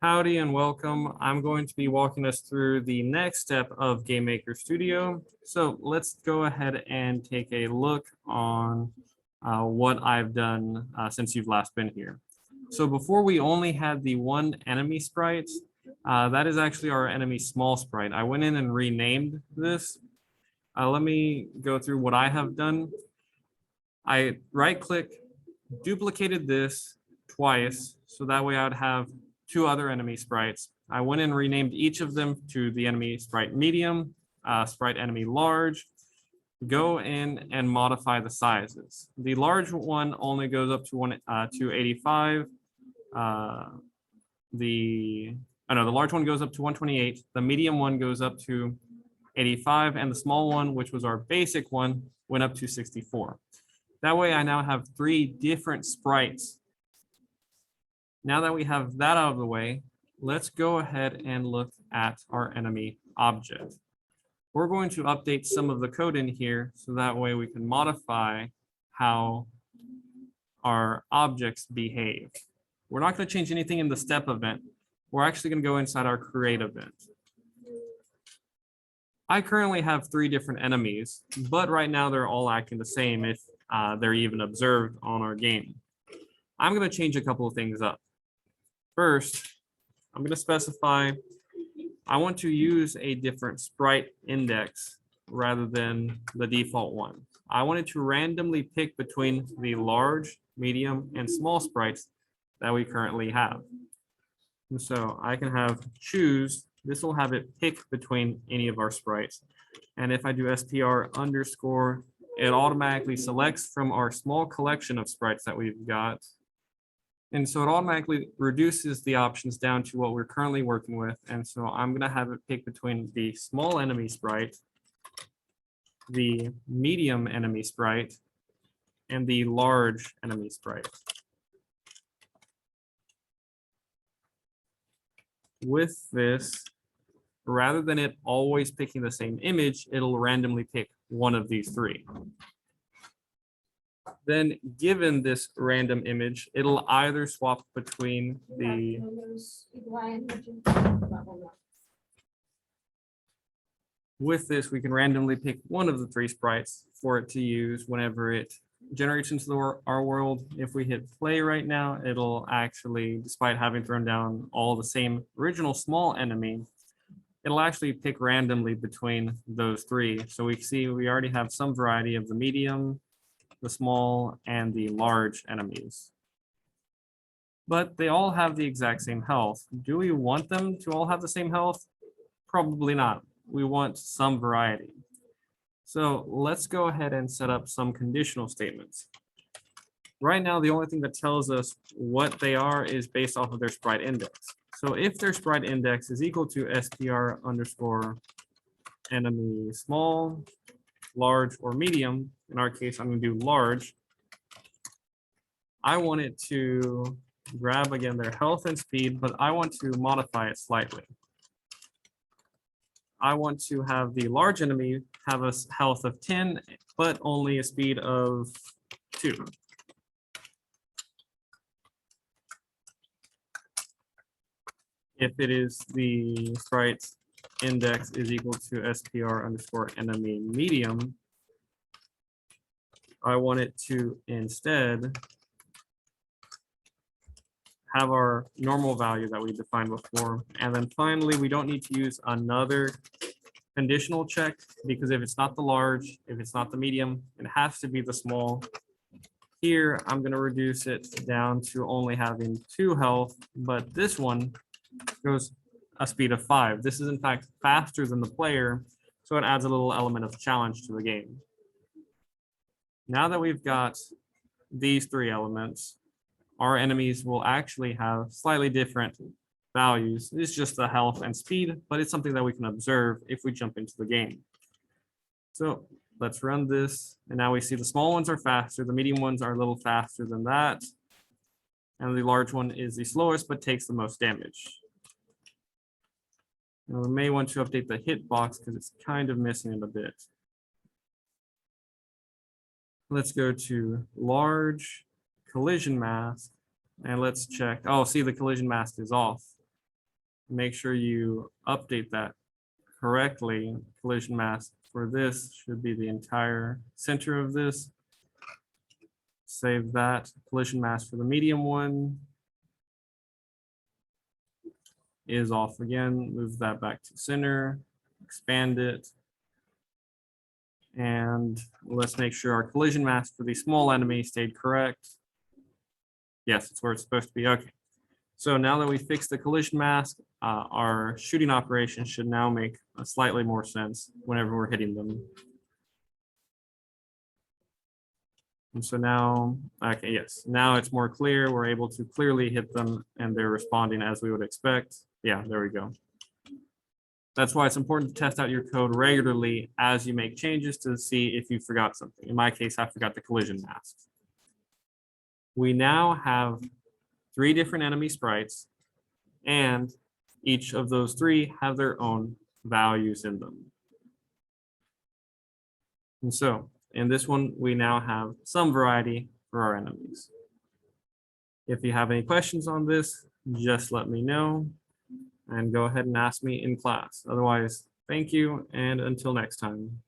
Howdy and welcome. I'm going to be walking us through the next step of Game Maker Studio. So let's go ahead and take a look on what I've done since you've last been here. So before we only had the one enemy sprite. That is actually our enemy small sprite. I went in and renamed this. Let me go through what I have done. I right-click, duplicated this twice, so that way I would have two other enemy sprites. I went and renamed each of them to the enemy sprite medium, sprite enemy large. Go in and modify the sizes. The large one only goes up to 285. The large one goes up to 128. The medium one goes up to 85, and the small one, which was our basic one, went up to 64. That way I now have three different sprites. Now that we have that out of the way, let's go ahead and look at our enemy object. We're going to update some of the code in here so that way we can modify how our objects behave. We're not going to change anything in the step event. We're actually going to go inside our create event. I currently have three different enemies, but right now they're all acting the same if they're even observed on our game. I'm going to change a couple of things up. First, I'm going to specify I want to use a different sprite index rather than the default one. I wanted to randomly pick between the large, medium, and small sprites that we currently have. And so I can have choose. This will have it pick between any of our sprites. And if I do SPR underscore, it automatically selects from our small collection of sprites that we've got. And so it automatically reduces the options down to what we're currently working with. And so I'm going to have it pick between the small enemy sprite, the medium enemy sprite, and the large enemy sprite. With this, rather than it always picking the same image, it'll randomly pick one of these three. Then given this random image, it'll either swap between the with this, we can randomly pick one of the three sprites for it to use whenever it generates into our world. If we hit play right now, it'll actually, despite having thrown down all the same original small enemy, it'll actually pick randomly between those three. So we see we already have some variety of the medium, the small, and the large enemies. But they all have the exact same health. Do we want them to all have the same health? Probably not. We want some variety. So let's go ahead and set up some conditional statements. Right now, the only thing that tells us what they are is based off of their sprite index. So if their sprite index is equal to SPR underscore enemy small, large, or medium, in our case, I'm going to do large. I want it to grab, again, their health and speed, but I want to modify it slightly. I want to have the large enemy have a health of 10, but only a speed of 2. If it is the sprite index is equal to SPR underscore enemy medium, I want it to instead have our normal value that we defined before. And then finally, we don't need to use another conditional check because if it's not the large, if it's not the medium, it has to be the small. Here, I'm going to reduce it down to only having 2 health, but this one goes a speed of 5. This is in fact faster than the player, so it adds a little element of challenge to the game. Now that we've got these 3 elements, our enemies will actually have slightly different values. It's just the health and speed, but it's something that we can observe if we jump into the game. So let's run this. And now we see the small ones are faster. The medium ones are a little faster than that. And the large one is the slowest, but takes the most damage. Now we may want to update the hitbox because it's kind of missing it a bit. Let's go to large collision mask and let's check. Oh, see, the collision mask is off. make sure you update that correctly. Collision mask for this should be the entire center of this. Save that. Collision mask for the medium one is off again. Move that back to center, expand it. And let's make sure our collision mask for the small enemy stayed correct. Yes, it's where it's supposed to be. Okay. So now that we fixed the collision mask, our shooting operation should now make a slightly more sense whenever we're hitting them. And so now, okay, yes, now it's more clear. We're able to clearly hit them and they're responding as we would expect. Yeah, there we go. That's why it's important to test out your code regularly as you make changes to see if you forgot something. In my case, I forgot the collision mask. We now have 3 different enemy sprites, and each of those 3 have their own values in them. And so in this one, we now have some variety for our enemies. If you have any questions on this, just let me know and go ahead and ask me in class. Otherwise, thank you, and until next time.